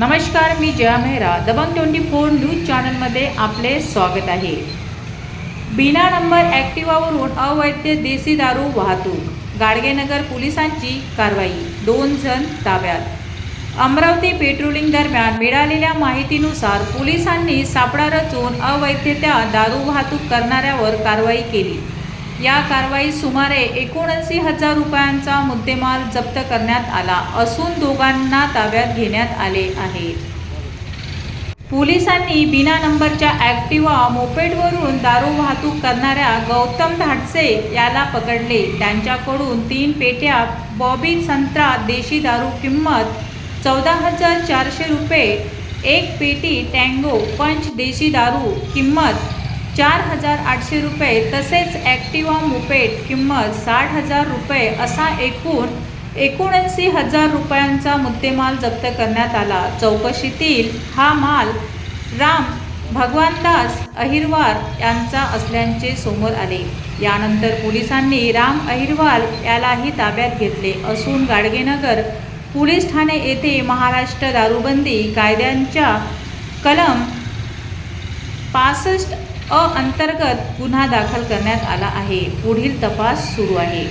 नमस्कार, मी जया मेहरा. दबंग 24 न्यूज चॅनलमध्ये आपले स्वागत आहे. बिना नंबर ॲक्टिवावरून अवैध देशी दारू वाहतूक. गाडगेनगर पोलिसांची कारवाई. 2 जण ताब्यात. अमरावती पेट्रोलिंग दरम्यान मिळालेल्या माहितीनुसार पोलिसांनी सापळा रचून अवैधरित्या दारू वाहतूक करणाऱ्यावर कारवाई केली. या कारवाईत सुमारे 79,000 रुपयांचा मुद्देमाल जप्त करण्यात आला असून दोघांना ताब्यात घेण्यात आले आहे. पोलिसांनी बिना नंबरच्या ॲक्टिवा मोपेडवरून दारू वाहतूक करणाऱ्या गौतम धाडसे याला पकडले. त्यांच्याकडून 3 पेट्या बॉबी संत्रा देशी दारू किंमत 14,400 रुपये, 1 पेटी टँगो पंच देशी दारू किंमत 4,800 रुपये तसेच ॲक्टिवा मोपेड किंमत 60,000 रुपये असा एकूण 79,000 रुपयांचा मुद्देमाल जप्त करण्यात आला. चौकशीतील हा माल राम भगवानदास अहिरवार यांचा असल्याचे समोर आले. यानंतर पोलिसांनी राम अहिरवार यालाही ताब्यात घेतले असून गाडगेनगर पोलीस ठाणे येथे महाराष्ट्र दारूबंदी कायद्याच्या कलम 65 अंतर्गत गुन्हा दाखल करण्यात आला आहे. पुढील तपास सुरू आहे.